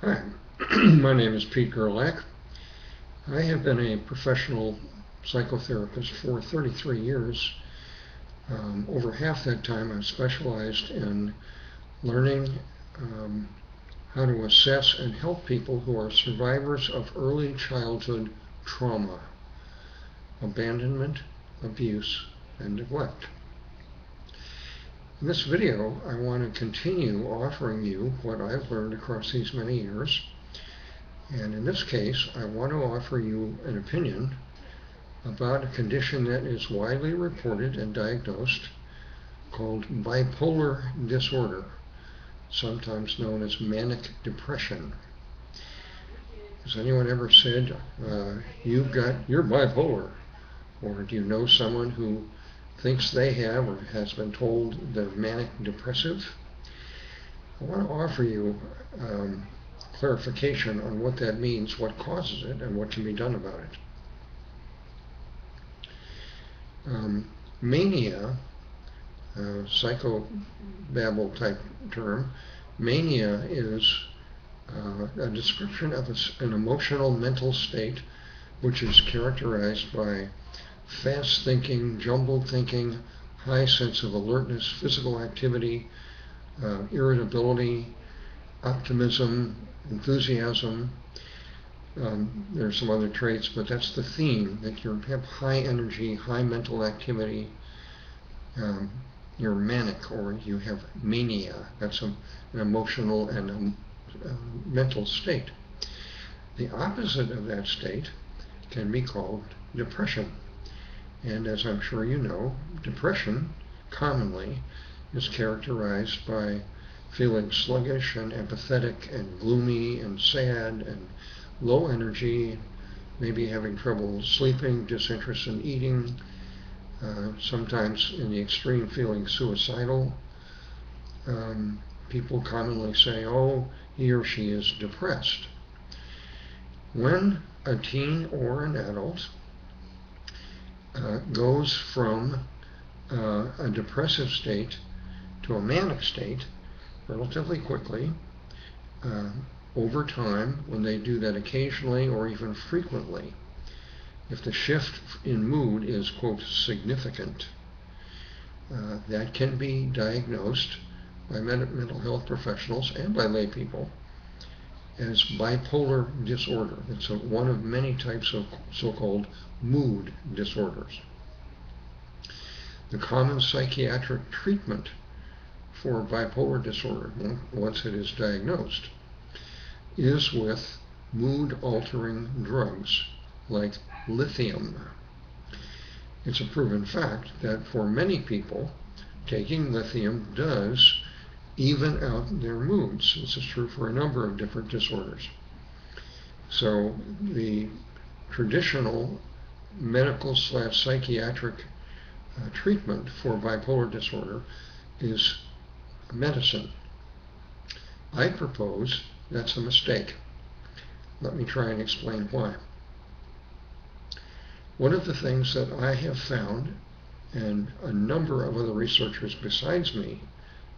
Hi, my name is Pete Gerlach. I have been a professional psychotherapist for 33 years. Over half that time I've specialized in learning how to assess and help people who are survivors of early childhood trauma, abandonment, abuse, and neglect. In this video, I want to continue offering you what I've learned across these many years. And in this case, I want to offer you an opinion about a condition that is widely reported and diagnosed called bipolar disorder, sometimes known as manic depression. Has anyone ever said, you're bipolar? Or do you know someone who thinks they have or has been told they're manic depressive? I want to offer you clarification on what that means, what causes it, and what can be done about it. Mania, psychobabble type term, mania is a description of an emotional mental state which is characterized by fast thinking, jumbled thinking, high sense of alertness, physical activity, irritability, optimism, enthusiasm. There are some other traits, but that's the theme, that you have high energy, high mental activity. You're manic, or you have mania. That's an emotional and mental state. The opposite of that state can be called depression. And as I'm sure you know, depression commonly is characterized by feeling sluggish and apathetic and gloomy and sad and low energy, maybe having trouble sleeping, disinterest in eating, sometimes in the extreme feeling suicidal. People commonly say, oh, he or she is depressed. When a teen or an adult goes from a depressive state to a manic state relatively quickly, over time, when they do that occasionally or even frequently, if the shift in mood is, quote, significant, that can be diagnosed by mental health professionals and by lay people as bipolar disorder. It's one of many types of so-called mood disorders. The common psychiatric treatment for bipolar disorder, once it is diagnosed, is with mood-altering drugs like lithium. It's a proven fact that for many people, taking lithium does even out their moods. This is true for a number of different disorders. So the traditional medical/psychiatric treatment for bipolar disorder is medicine. I propose that's a mistake. Let me try and explain why. One of the things that I have found, and a number of other researchers besides me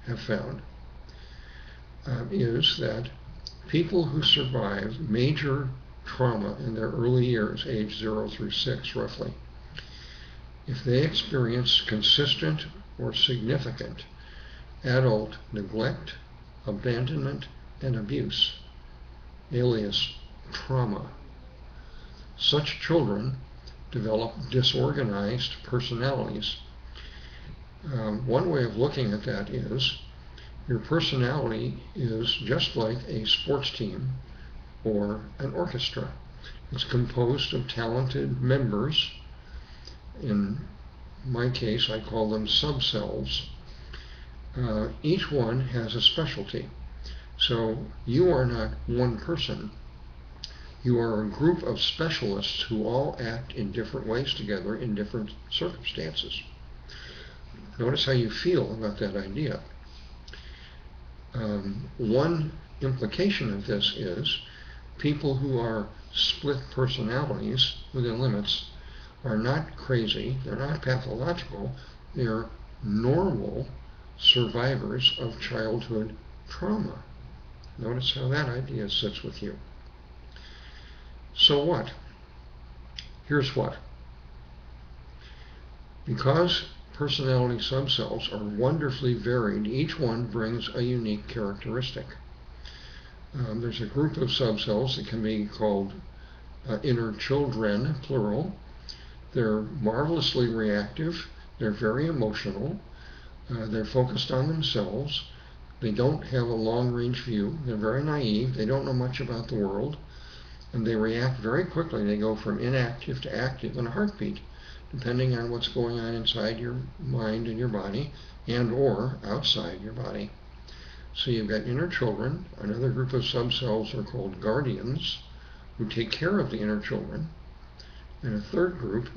have found, is that people who survive major trauma in their early years, age 0 through 6 roughly, if they experience consistent or significant adult neglect, abandonment, and abuse, alias trauma, such children develop disorganized personalities. One way of looking at that is your personality is just like a sports team or an orchestra. It's composed of talented members. In my case, I call them subselves. Each one has a specialty. So you are not one person. You are a group of specialists who all act in different ways together in different circumstances. Notice how you feel about that idea. One implication of this is people who are split personalities within limits are not crazy, they're not pathological, they're normal survivors of childhood trauma. Notice how that idea sits with you. So what? Here's what. Because personality subselves are wonderfully varied, each one brings a unique characteristic. There's a group of subselves that can be called inner children, plural. They're marvelously reactive. They're very emotional. They're focused on themselves. They don't have a long-range view. They're very naive. They don't know much about the world. And they react very quickly. They go from inactive to active in a heartbeat, depending on what's going on inside your mind and your body and or outside your body. So you've got inner children. Another group of subselves are called guardians, who take care of the inner children. And a third group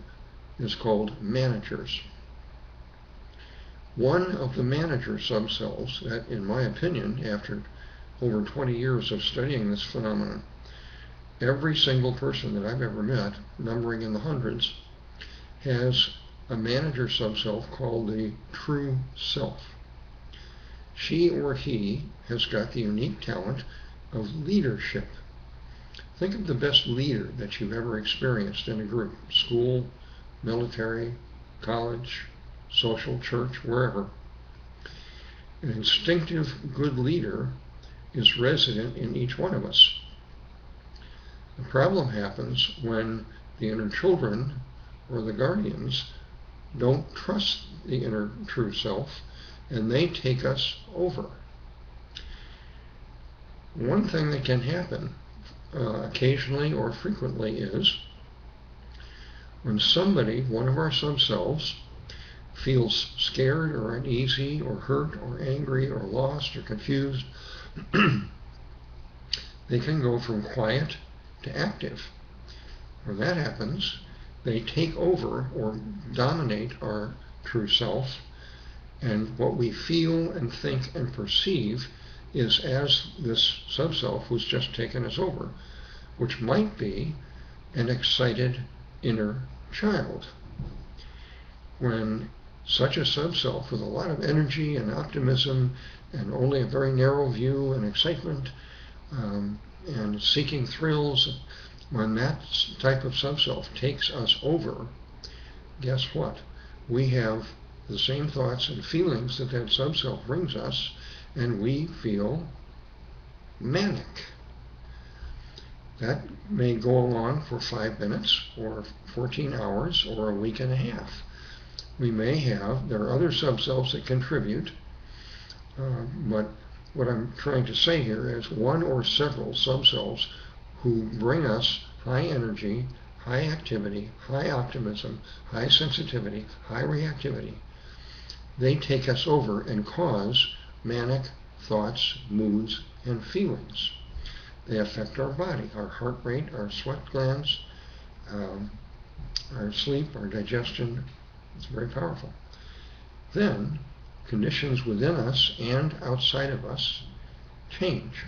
is called managers. One of the manager subselves that, in my opinion, after over 20 years of studying this phenomenon, every single person that I've ever met, numbering in the hundreds, has a manager subself called the true self. She or he has got the unique talent of leadership. Think of the best leader that you've ever experienced in a group, school, military, college, social, church, wherever. An instinctive good leader is resident in each one of us. The problem happens when the inner children or the guardians don't trust the inner true self, and they take us over. One thing that can happen occasionally or frequently is when somebody, one of our subselves, feels scared or uneasy or hurt or angry or lost or confused, they can go from quiet to active. When that happens, they take over or dominate our true self, and what we feel and think and perceive is as this subself was just taking us over, which might be an excited inner child. When such a subself with a lot of energy and optimism and only a very narrow view and excitement and seeking thrills, when that type of subself takes us over, guess what? We have the same thoughts and feelings that that subself brings us, and we feel manic. That may go along for 5 minutes or 14 hours or a week and a half. We may have, there are other subselves that contribute, but what I'm trying to say here is one or several subselves who bring us high energy, high activity, high optimism, high sensitivity, high reactivity. They take us over and cause manic thoughts, moods, and feelings. They affect our body, our heart rate, our sweat glands, our sleep, our digestion. It's very powerful. Then, conditions within us and outside of us change.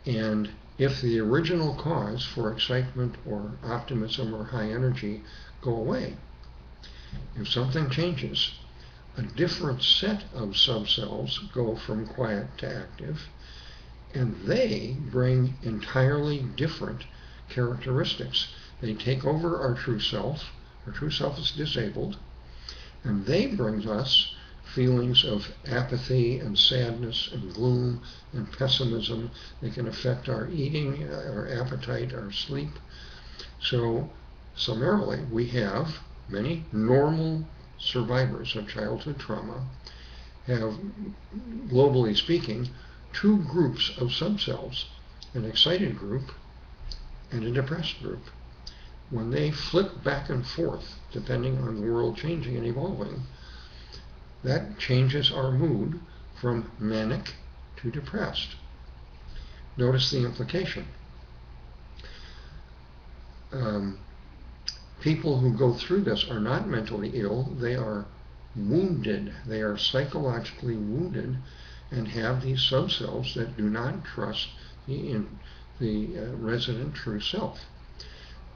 And if the original cause for excitement or optimism or high energy go away, if something changes, a different set of subselves go from quiet to active, and they bring entirely different characteristics. They take over our true self. Our true self is disabled, and they bring us feelings of apathy and sadness and gloom and pessimism. They can affect our eating, our appetite, our sleep. So summarily, we have many normal survivors of childhood trauma have, globally speaking, two groups of subselves, an excited group and a depressed group. When they flip back and forth, depending on the world changing and evolving, that changes our mood from manic to depressed. Notice the implication. People who go through this are not mentally ill, they are wounded. They are psychologically wounded and have these subselves that do not trust the resident true self.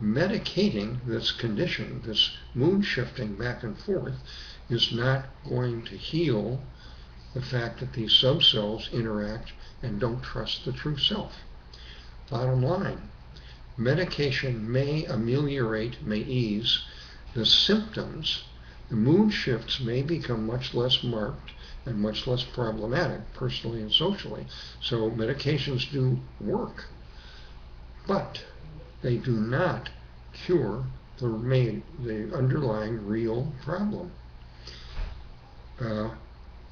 Medicating this condition, this mood shifting back and forth, is not going to heal the fact that these subselves interact and don't trust the true self. Bottom line, medication may ameliorate, may ease the symptoms. The mood shifts may become much less marked and much less problematic personally and socially. So medications do work, but they do not cure the underlying real problem.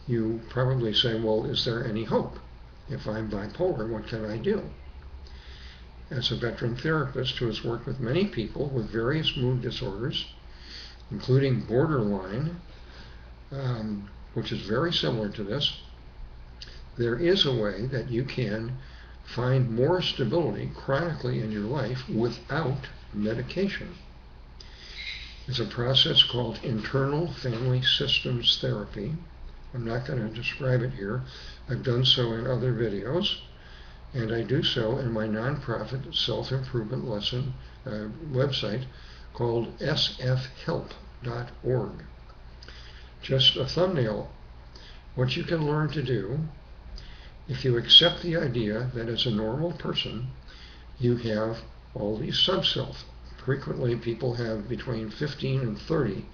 You probably say, well, is there any hope? If I'm bipolar, what can I do? As a veteran therapist who has worked with many people with various mood disorders, including borderline, which is very similar to this, there is a way that you can find more stability chronically in your life without medication. It's a process called internal family systems therapy. I'm not going to describe it here. I've done so in other videos, and I do so in my nonprofit self-improvement lesson website called sfhelp.org. Just a thumbnail. What you can learn to do if you accept the idea that as a normal person you have all these subselves. Frequently people have between 15 and 30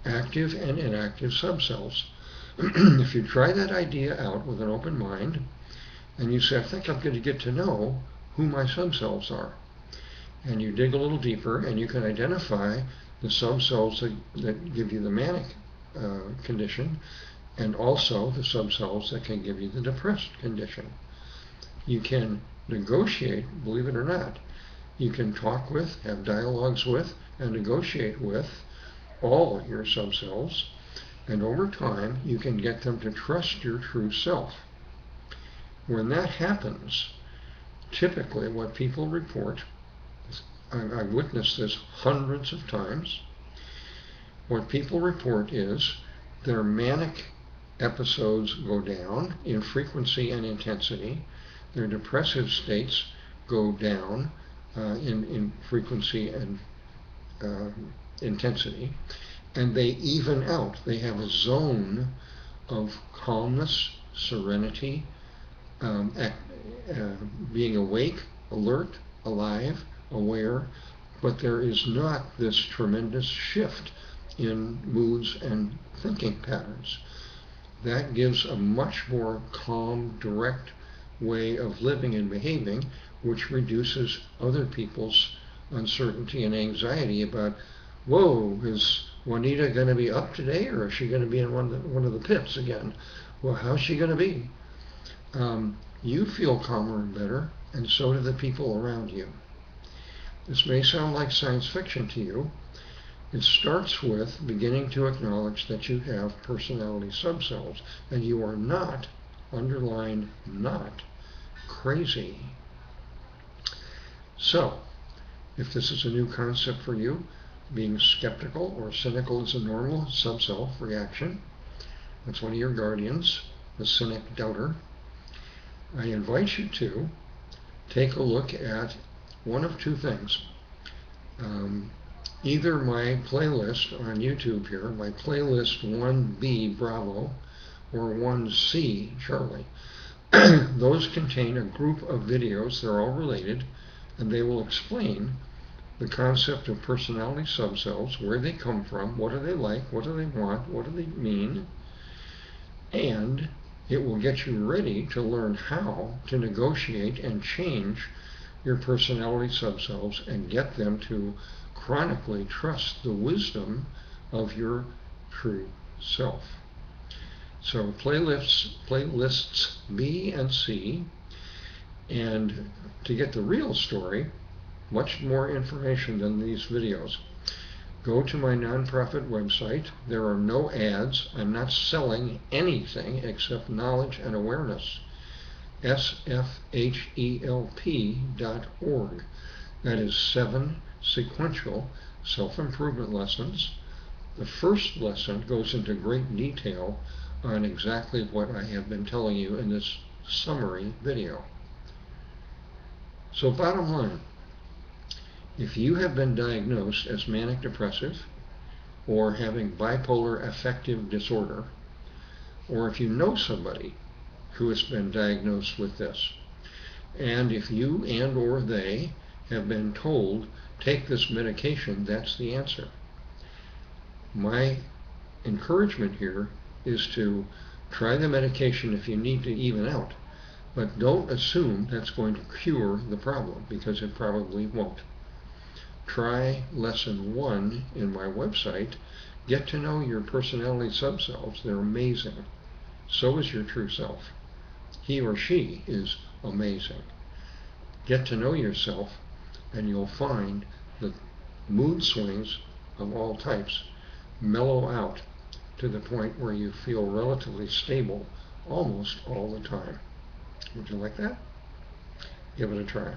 active and inactive subselves. If you try that idea out with an open mind and you say, I think I'm going to get to know who my subselves are, and you dig a little deeper and you can identify the subselves that give you the manic condition, and also the subselves that can give you the depressed condition. You can negotiate, believe it or not, you can talk with, have dialogues with, and negotiate with all your subselves, and over time you can get them to trust your true self. When that happens, typically what people report, I've witnessed this hundreds of times, what people report is their manic episodes go down in frequency and intensity, their depressive states go down in frequency and intensity, and they even out. They have a zone of calmness, serenity, being awake, alert, alive, aware, but there is not this tremendous shift in moods and thinking patterns. That gives a much more calm, direct way of living and behaving, which reduces other people's uncertainty and anxiety about, whoa, is Juanita going to be up today, or is she going to be in one of the pits again? Well, how's she going to be? You feel calmer and better, and so do the people around you. This may sound like science fiction to you. It starts with beginning to acknowledge that you have personality subselves, and you are not, underline not, crazy. So, if this is a new concept for you, being skeptical or cynical is a normal subself reaction. That's one of your guardians, the cynic doubter. I invite you to take a look at one of two things. Either my playlist on YouTube here, my playlist 1B Bravo or 1C Charlie. Those contain a group of videos, they're all related, and they will explain the concept of personality subselves, where they come from, what are they like, what do they want, what do they mean, and it will get you ready to learn how to negotiate and change your personality subselves and get them to chronically trust the wisdom of your true self. So playlists B and C, and to get the real story, much more information than these videos, go to my nonprofit website. There are no ads. I'm not selling anything except knowledge and awareness. sfhelp.org. That is 7 sequential self-improvement lessons. The first lesson goes into great detail on exactly what I have been telling you in this summary video. So bottom line, if you have been diagnosed as manic depressive or having bipolar affective disorder, or if you know somebody who has been diagnosed with this. And if you and or they have been told, take this medication, that's the answer. My encouragement here is to try the medication if you need to even out, but don't assume that's going to cure the problem, because it probably won't. Try lesson 1 in my website. Get to know your personality subselves. They're amazing. So is your true self. He or she is amazing. Get to know yourself, and you'll find that mood swings of all types mellow out to the point where you feel relatively stable almost all the time. Would you like that? Give it a try.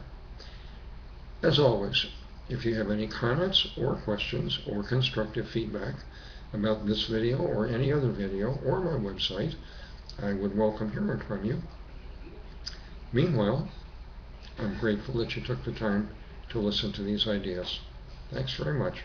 As always, if you have any comments or questions or constructive feedback about this video or any other video or my website, I would welcome hearing from you. Meanwhile, I'm grateful that you took the time to listen to these ideas. Thanks very much.